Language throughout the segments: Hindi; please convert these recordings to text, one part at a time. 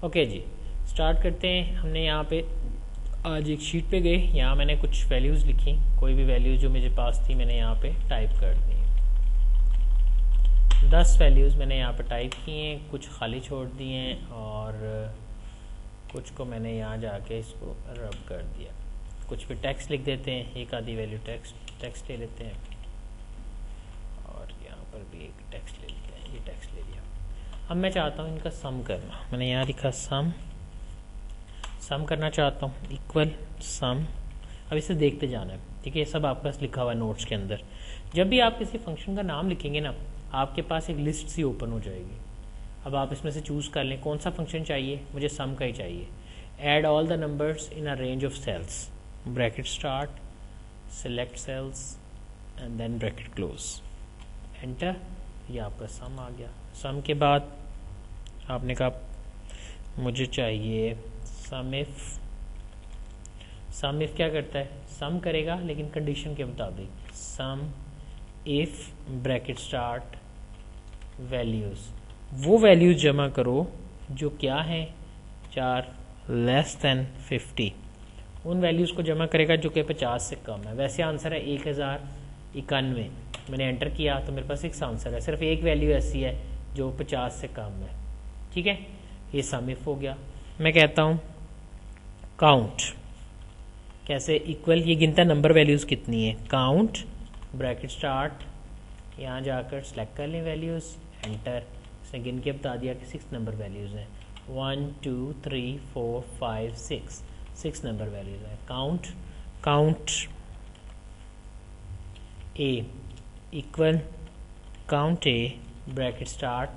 ओके जी, स्टार्ट करते हैं। हमने यहाँ पे आज एक शीट पे गए, यहाँ मैंने कुछ वैल्यूज़ लिखी, कोई भी वैल्यू जो मेरे पास थी मैंने यहाँ पे टाइप कर दी। 10 वैल्यूज़ मैंने यहाँ पे टाइप की हैं, कुछ खाली छोड़ दिए हैं और कुछ को मैंने यहाँ जाके इसको रब कर दिया। कुछ पे टेक्स्ट लिख देते हैं, एक आधी वैल्यू टेक्स्ट ले लेते हैं और यहाँ पर भी एक टेक्स्ट ले लेते हैं, ये टेक्स्ट ले लिया। अब मैं चाहता हूँ इनका सम करना, मैंने यहाँ लिखा सम करना चाहता हूँ, इक्वल सम। अब इसे देखते जाना है, ठीक है, ये सब आपके पास लिखा हुआ है नोट्स के अंदर। जब भी आप किसी फंक्शन का नाम लिखेंगे ना, आपके पास एक लिस्ट सी ओपन हो जाएगी। अब आप इसमें से चूज़ कर लें कौन सा फंक्शन चाहिए, मुझे सम का ही चाहिए। Add all the numbers in a range of cells, bracket start, select cells and then bracket close, enter. ये आपका सम आ गया। सम के बाद आपने कहा मुझे चाहिए सम इफ क्या करता है, सम करेगा लेकिन कंडीशन के मुताबिक। सम इफ ब्रैकेट स्टार्ट वैल्यूज़, वो वैल्यूज़ जमा करो जो क्या है 4 लेस देन 50, उन वैल्यूज़ को जमा करेगा जो कि 50 से कम है। वैसे आंसर है 1091। मैंने एंटर किया तो मेरे पास एक आंसर है, सिर्फ एक वैल्यू ऐसी है जो 50 से कम है, ठीक है। ये सम इफ हो गया। मैं कहता हूँ काउंट, कैसे, इक्वल, ये गिनता नंबर वैल्यूज़ कितनी है, काउंट ब्रैकेट स्टार्ट, यहाँ जाकर सेलेक्ट कर लें वैल्यूज़, एंटर। इसने गिन के बता दिया कि 6 नंबर वैल्यूज़ हैं, 1 2 3 4 5 6 नंबर वैल्यूज़ हैं। Count A equal count A bracket start,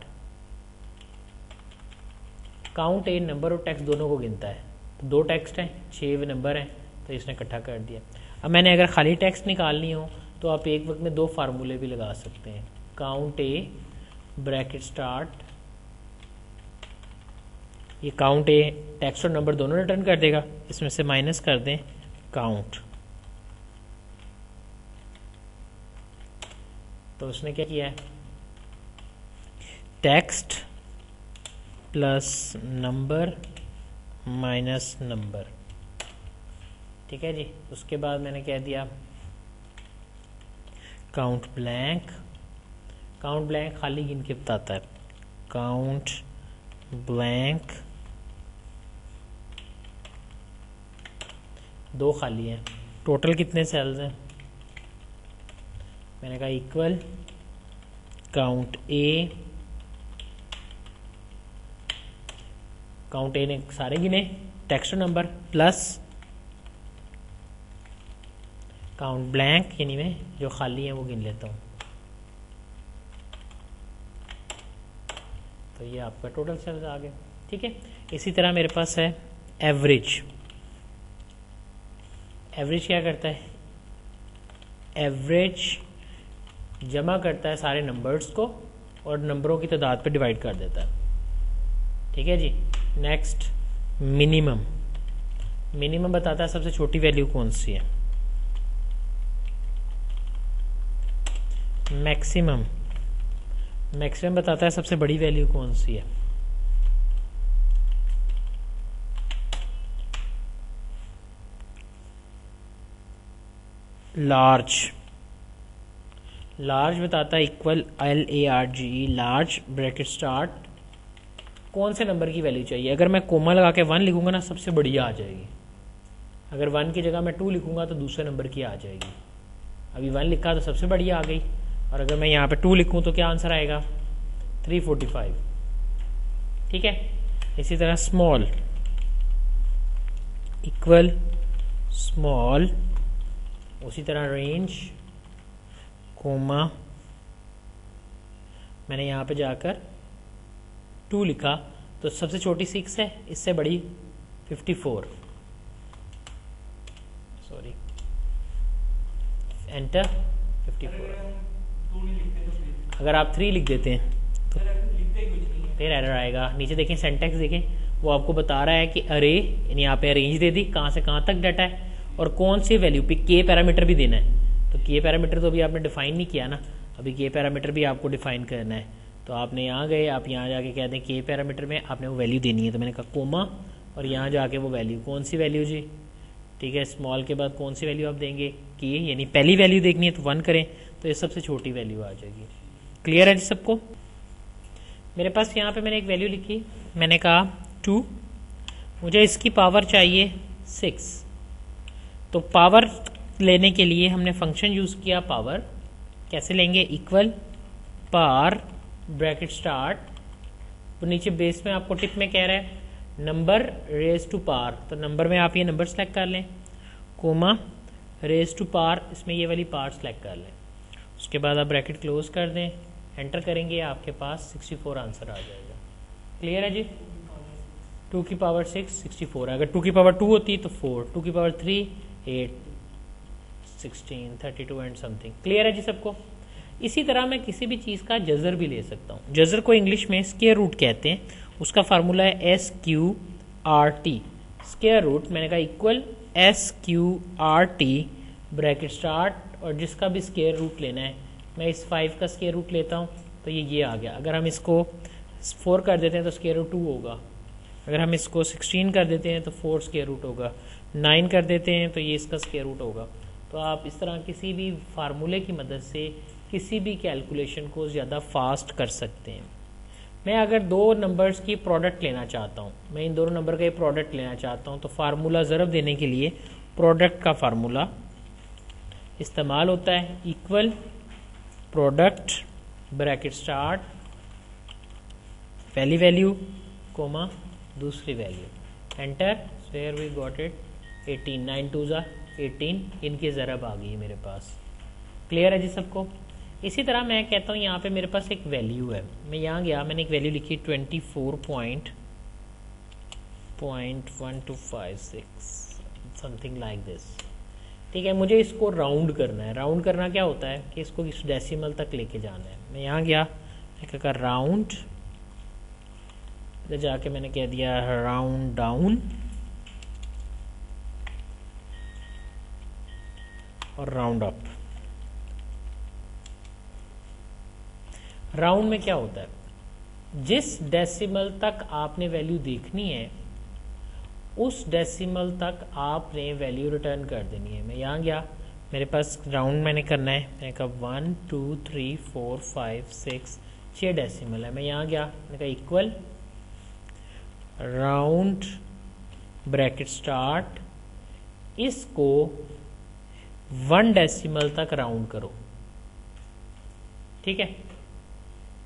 count A number और टेक्स्ट दोनों को गिनता है। तो 2 टेक्स्ट हैं, 6 नंबर हैं, तो इसने इकट्ठा कर दिया। अब मैंने अगर खाली टेक्स्ट निकालनी हो तो आप एक वक्त में 2 फार्मूले भी लगा सकते हैं। काउंट ए ब्रैकेट स्टार्ट, ये काउंट ए टेक्स्ट और नंबर दोनों रिटर्न कर देगा, इसमें से माइनस कर दें काउंट। तो उसने क्या किया है, text plus number minus number, ठीक है जी। उसके बाद मैंने कह दिया काउंट ब्लैंक खाली गिन के बताता है, काउंट ब्लैंक 2 खाली हैं, टोटल कितने सेल्स हैं, मैंने कहा इक्वल काउंट ए ने सारे गिने text number plus count blank, यानी मैं जो खाली है वो गिन लेता हूँ। तो ये आपका टोटल सेल्स आ गया, ठीक है। इसी तरह मेरे पास है एवरेज क्या करता है, एवरेज जमा करता है सारे नंबर्स को और नंबरों की तादाद पे डिवाइड कर देता है, ठीक है जी। नेक्स्ट मिनिमम बताता है सबसे छोटी वैल्यू कौन सी है। मैक्सिमम बताता है सबसे बड़ी वैल्यू कौन सी है। लार्ज बताता है equal LARGE, large bracket start, कौन से नंबर की वैल्यू चाहिए। अगर मैं कोमा लगा के 1 लिखूंगा ना, सबसे बड़ी आ जाएगी। अगर 1 की जगह मैं 2 लिखूंगा तो दूसरे नंबर की आ जाएगी। अभी 1 लिखा तो सबसे बड़ी आ गई, और अगर मैं यहाँ पे 2 लिखूँ तो क्या आंसर आएगा 345, ठीक है। इसी तरह स्मॉल इक्वल स्मॉल, उसी तरह रेंज कोमा, मैंने यहाँ पे जाकर 2 लिखा तो सबसे छोटी 6 है, इससे बड़ी 54, सॉरी, एंटर 54। अगर आप 3 लिख देते हैं तो फिर एरर आएगा। नीचे देखें सिंटैक्स देखें, वो आपको बता रहा है कि अरे, यानी यहाँ पे रेंज दे दी, कहाँ से कहाँ तक डाटा है और कौन सी वैल्यू पे के पैरामीटर भी देना है। तो के पैरामीटर तो अभी आपने डिफाइन नहीं किया ना, अभी के पैरामीटर भी आपको डिफाइन करना है। तो आपने यहाँ गए, आप यहाँ जाके कहते हैं के पैरामीटर में आपने वो वैल्यू देनी है, तो मैंने कहा कोमा और यहाँ जाके वो वैल्यू, कौन सी वैल्यू जी, ठीक है, स्मॉल के बाद कौन सी वैल्यू आप देंगे, के, यानी पहली वैल्यू देखनी है तो 1 करें, तो ये सबसे छोटी वैल्यू आ जाएगी। क्लियर है जी सबको? मेरे पास यहाँ पे मैंने एक वैल्यू लिखी, मैंने कहा 2, मुझे इसकी पावर चाहिए 6। तो पावर लेने के लिए हमने फंक्शन यूज़ किया पावर, कैसे लेंगे, इक्वल पार ब्रैकेट स्टार्ट, तो नीचे बेस में आपको टिप में कह रहा है नंबर रेज टू पार, तो नंबर में आप ये नंबर सेलेक्ट कर लें, कोमा रेज टू पार, इसमें ये वाली पार सेलेक्ट कर लें। उसके बाद आप ब्रैकेट क्लोज कर दें, एंटर करेंगे, आपके पास 64 आंसर आ जाएगा। क्लियर है जी? 2 की पावर 6 64 है, अगर 2 की पावर 2 होती तो 4, 2 की पावर 3 8 16 32 एंड समथिंग। क्लियर है जी सबको? इसी तरह मैं किसी भी चीज़ का जजर भी ले सकता हूँ। जजर को इंग्लिश में स्क्वायर रूट कहते हैं, उसका फार्मूला है SQRT। स्क्वायर रूट मैंने कहा इक्वल SQRT ब्रैकेट स्टार्ट, और जिसका भी स्क्वायर रूट लेना है, मैं इस 5 का स्क्वायर रूट लेता हूँ तो ये आ गया। अगर हम इसको 4 कर देते हैं तो स्क्वायर रूट 2 होगा, अगर हम इसको 16 कर देते हैं तो 4 स्क्वायर रूट होगा, 9 कर देते हैं तो ये इसका स्क्वायर रूट होगा। तो आप इस तरह किसी भी फार्मूले की मदद से किसी भी कैलकुलेशन को ज़्यादा फास्ट कर सकते हैं। मैं अगर 2 नंबर्स की प्रोडक्ट लेना चाहता हूँ, मैं इन दोनों नंबर का प्रोडक्ट लेना चाहता हूँ, तो फार्मूला ज़रब देने के लिए प्रोडक्ट का फार्मूला इस्तेमाल होता है, इक्वल प्रोडक्ट ब्रैकेट स्टार्ट पहली वैल्यू कोमा दूसरी value, enter, where we got it 18, 9 2 ज़ा 18, इनकी ज़रब आ गई है मेरे पास। क्लियर है जी सबको? इसी तरह मैं कहता हूँ यहाँ पे मेरे पास एक वैल्यू है, मैं यहाँ गया, मैंने एक वैल्यू लिखी 24.1256 समथिंग लाइक दिस। ठीक है, मुझे इसको राउंड करना है। राउंड करना क्या होता है कि इसको इस डेसिमल तक लेके जाना है। मैं यहाँ गया, मैं कहा राउंड, इधर जाके मैंने कह दिया राउंड डाउन और राउंड अप। राउंड में क्या होता है, जिस डेसिमल तक आपने वैल्यू देखनी है उस डेसिमल तक आपने वैल्यू रिटर्न कर देनी है। मैं यहाँ गया, मेरे पास राउंड मैंने करना है, मैंने कहा 1 2 3 4 5 6 6 डेसिमल है। मैं यहाँ गया, मैंने कहा इक्वल राउंड ब्रैकेट स्टार्ट, इसको 1 डेसिमल तक राउंड करो। ठीक है,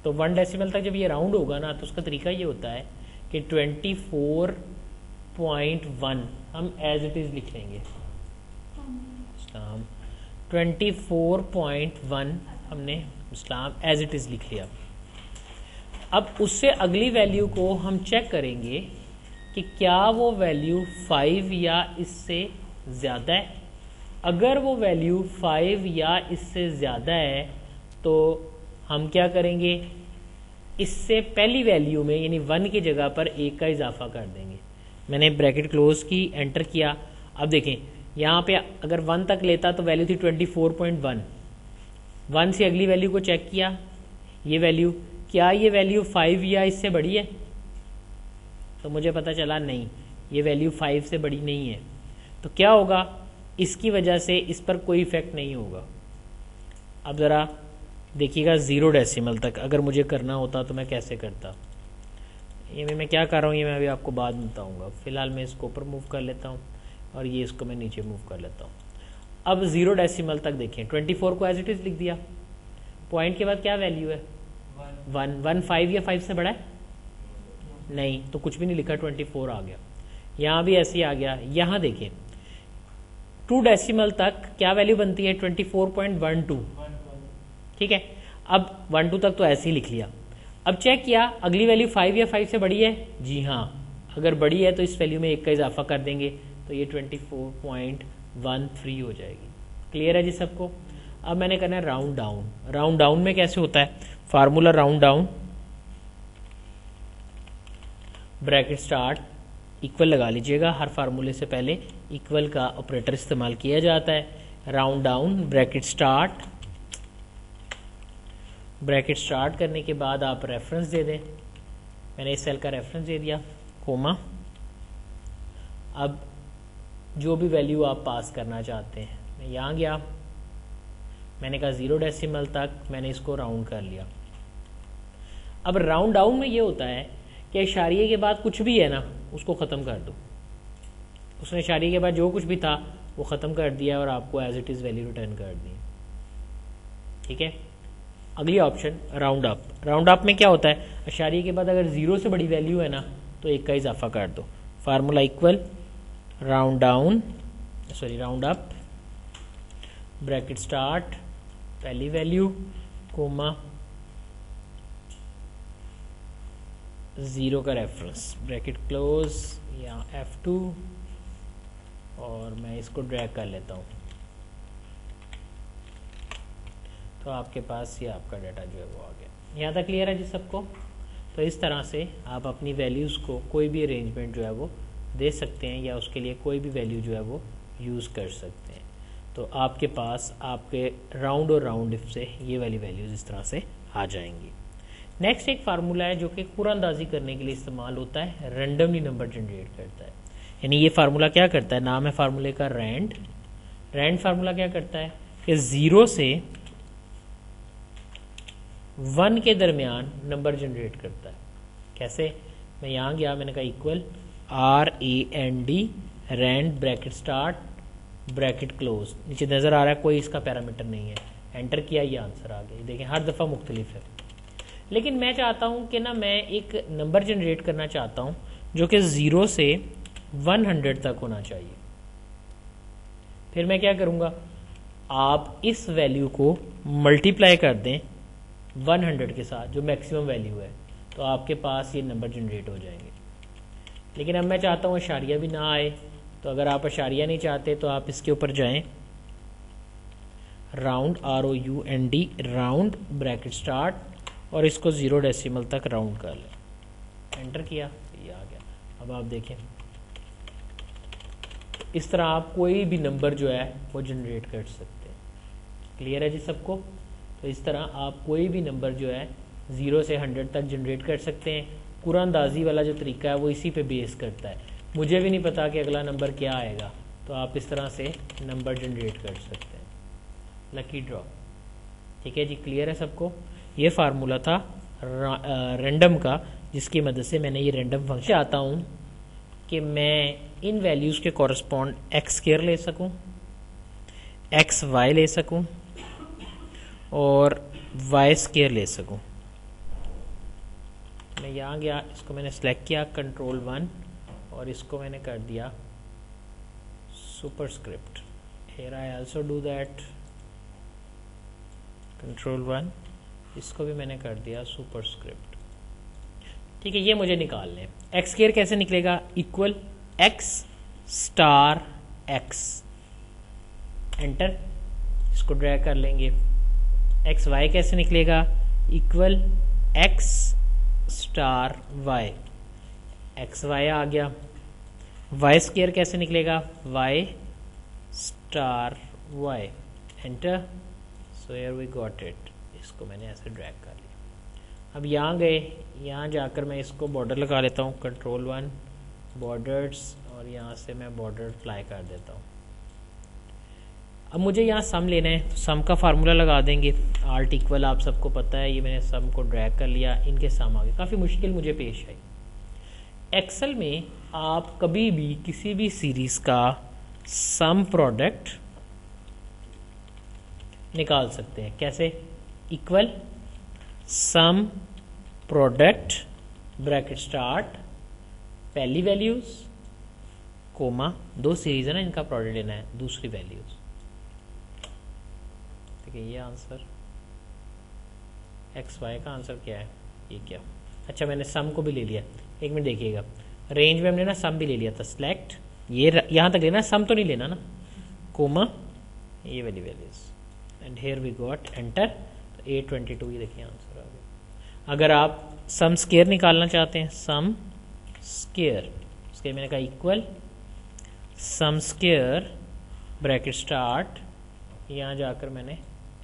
तो 1 डेसिमल तक जब ये राउंड होगा ना, तो उसका तरीका ये होता है कि 24.1 हम एज इट इज लिख लेंगे। 24.1 हमने इस्लाम एज इट इज लिख लिया। अब उससे अगली वैल्यू को हम चेक करेंगे कि क्या वो वैल्यू 5 या इससे ज़्यादा है। अगर वो वैल्यू 5 या इससे ज़्यादा है तो हम क्या करेंगे, इससे पहली वैल्यू में यानी 1 की जगह पर 1 का इजाफा कर देंगे। मैंने ब्रैकेट क्लोज की, एंटर किया। अब देखें यहाँ पे अगर 1 तक लेता तो वैल्यू थी 24.1। 1 से अगली वैल्यू को चेक किया, ये वैल्यू, क्या ये वैल्यू 5 या इससे बड़ी है? तो मुझे पता चला नहीं, ये वैल्यू 5 से बड़ी नहीं है। तो क्या होगा, इसकी वजह से इस पर कोई इफेक्ट नहीं होगा। अब ज़रा देखिएगा 0 डेसिमल तक अगर मुझे करना होता तो मैं कैसे करता। ये मैं क्या कर रहा हूँ ये मैं अभी आपको बाद में बताऊँगा। फिलहाल मैं इसको ऊपर मूव कर लेता हूँ और ये इसको मैं नीचे मूव कर लेता हूँ। अब 0 डेसिमल तक देखें, 24 को एज इट इज़ लिख दिया। पॉइंट के बाद क्या वैल्यू है? 1 5 या 5 से बड़ा है? नहीं, तो कुछ भी नहीं लिखा, 24 आ गया। यहाँ भी ऐसे ही आ गया। यहाँ देखें 2 डेसिमल तक क्या वैल्यू बनती है? 24.12। ठीक है, अब 12 तक तो ऐसे ही लिख लिया। अब चेक किया अगली वैल्यू 5 या 5 से बड़ी है? जी हाँ, अगर बड़ी है तो इस वैल्यू में 1 का इजाफा कर देंगे तो ये 24.13 हो जाएगी। क्लियर है जी सबको? अब मैंने करना है राउंड डाउन। राउंड डाउन में कैसे होता है? Formula round down bracket start equal लगा लीजिएगा। हर फार्मूले से पहले इक्वल का ऑपरेटर इस्तेमाल किया जाता है। Round down bracket start bracket start करने के बाद आप रेफरेंस दे दें, मैंने इस सेल का रेफरेंस दे दिया, कोमा। अब जो भी वैल्यू आप पास करना चाहते हैं, मैं यहाँ गया, मैंने कहा 0 डेसिमल तक, मैंने इसको राउंड कर लिया। अब राउंड डाउन में ये होता है कि इशारिये के बाद कुछ भी है ना उसको ख़त्म कर दो। उसने इशारिये के बाद जो कुछ भी था वो ख़त्म कर दिया और आपको as it is value return कर दी। ठीक है, अगली option round up. Round up में क्या होता है, इशारिये के बाद अगर 0 से बड़ी वैल्यू है ना तो 1 का इजाफा कर दो। Formula equal round down, sorry round up, bracket start, पहली वैल्यू, कोमा 0 का रेफरेंस, ब्रैकेट क्लोज, या F2, और मैं इसको ड्रैग कर लेता हूँ। तो आपके पास ये आपका डाटा जो है वो आ गया। यहाँ तक क्लियर है जी सबको? तो इस तरह से आप अपनी वैल्यूज़ को कोई भी अरेंजमेंट जो है वो दे सकते हैं, या उसके लिए कोई भी वैल्यू जो है वो यूज़ कर सकते हैं। तो आपके पास आपके राउंड और राउंड इफ से ये वाली वैल्यूज़ इस तरह से आ जाएंगी। नेक्स्ट एक फार्मूला है जो कि कुरानंदाजी करने के लिए इस्तेमाल होता है, रैंडमली नंबर जनरेट करता है। यानी ये फार्मूला क्या करता है, नाम है फार्मूले का रैंड। रैंड फार्मूला क्या करता है कि 0 से 1 के दरमियान नंबर जनरेट करता है। कैसे, मैं यहाँ गया, मैंने कहा equal RAND, rand, bracket start, bracket close, नीचे नज़र आ रहा है कोई इसका पैरामीटर नहीं है, एंटर किया, ये आंसर आ गया। देखें हर दफ़ा मुख्तलिफ है, लेकिन मैं चाहता हूँ कि ना मैं एक नंबर जनरेट करना चाहता हूँ जो कि 0 से 100 तक होना चाहिए। फिर मैं क्या करूँगा, आप इस वैल्यू को मल्टीप्लाई कर दें 100 के साथ जो मैक्सिमम वैल्यू है, तो आपके पास ये नंबर जनरेट हो जाएंगे। लेकिन अब मैं चाहता हूँ अशारिया भी ना आए, तो अगर आप अशारिया नहीं चाहते तो आप इसके ऊपर जाएं, round, ROUND, round, bracket start, और इसको 0 डेसिमल तक राउंड कर लें, एंटर किया, ये आ गया। अब आप देखें इस तरह आप कोई भी नंबर जो है वो जनरेट कर सकते हैं। क्लियर है जी सबको? तो इस तरह आप कोई भी नंबर जो है 0 से 100 तक जनरेट कर सकते हैं। कुरानंदाजी वाला जो तरीका है वो इसी पे बेस करता है। मुझे भी नहीं पता कि अगला नंबर क्या आएगा, तो आप इस तरह से नंबर जनरेट कर सकते हैं। Lucky draw. ठीक है जी, क्लियर है सबको? ये फार्मूला था रैंडम का, जिसकी मदद से मैंने ये रैंडम फंक्शन चाहता हूँ कि मैं इन वैल्यूज़ के कॉरस्पॉन्ड एक्स स्क्वायर ले सकूँ, एक्स वाई ले सकूँ, और वाई स्क्वायर ले सकूँ। मैं यहाँ गया, इसको मैंने सेलेक्ट किया, कंट्रोल 1, और इसको मैंने कर दिया superscript. Here I also do that, control 1, इसको भी मैंने कर दिया सुपरस्क्रिप्ट। ठीक है, ये मुझे निकालने हैं। एक्स स्क्वायर कैसे निकलेगा, equal x star x, enter, इसको ड्रैग कर लेंगे। एक्स वाई कैसे निकलेगा, equal x star y, x y आ गया। वाई स्क्वायर कैसे निकलेगा, y star y, enter. So here we got it, इसको मैंने ऐसे ड्रैग कर लिया। अब यहाँ गए, यहाँ जाकर मैं इसको बॉर्डर लगा लेता हूँ, कंट्रोल 1, बॉर्डर्स, और यहाँ से मैं बॉर्डर अप्लाई कर देता हूँ। अब मुझे यहाँ सम लेना है, तो सम का फार्मूला लगा देंगे, आल्ट इक्वल, आप सबको पता है। ये मैंने सम को ड्रैग कर लिया, इनके सम आ गए। काफ़ी मुश्किल मुझे पेश आई। एक्सेल में आप कभी भी किसी भी सीरीज़ का सम प्रोडक्ट निकाल सकते हैं। कैसे, equal some product, bracket start, पहली वैल्यूज, कोमा, 2 सीरीज है ना, इनका प्रोडक्ट लेना है, दूसरी वैल्यूज। ठीक है, ये आंसर एक्स वाई का आंसर क्या है, ये क्या। अच्छा, मैंने सम को भी ले लिया, एक मिनट देखिएगा, रेंज में हमने ना सम भी ले लिया था, सिलेक्ट, ये यहाँ तक लेना, सम तो नहीं लेना ना, कोमा, ये वाली values, and here we got enter. तो 822, ये देखिए आंसर आ गया। अगर आप सम स्क्वायर निकालना चाहते हैं, सम स्क्वायर, उसके मैंने कहा इक्वल सम स्क्वायर, ब्रैकेट स्टार्ट, यहाँ जाकर मैंने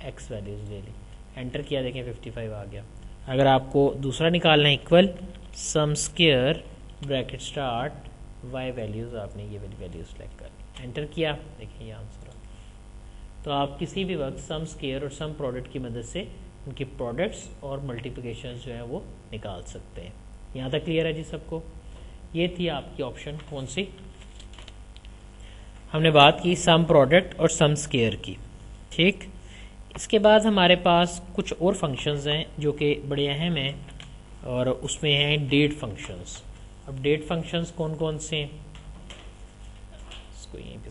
एक्स वैल्यूज ले ली, एंटर किया, देखें 55 आ गया। अगर आपको दूसरा निकालना है इक्वल सम square bracket start Y values, आपने ये वाली वैल्यू सेलेक्ट कर एंटर किया, देखिए ये आंसर आ गया। तो आप किसी भी वक्त सम स्क्वायर और सम प्रोडक्ट की मदद से उनकी प्रोडक्ट्स और मल्टीप्लिकेशन जो है वो निकाल सकते हैं। यहाँ तक क्लियर है जी सबको? ये थी आपकी ऑप्शन कौन सी, हमने बात की सम प्रोडक्ट और सम स्क्वायर की, ठीक। इसके बाद हमारे पास कुछ और फंक्शंस हैं जो कि बड़े अहम हैं, और उसमें हैं डेट फंक्शंस। अब डेट फंक्शंस कौन कौन से हैं, इसको यहीं पे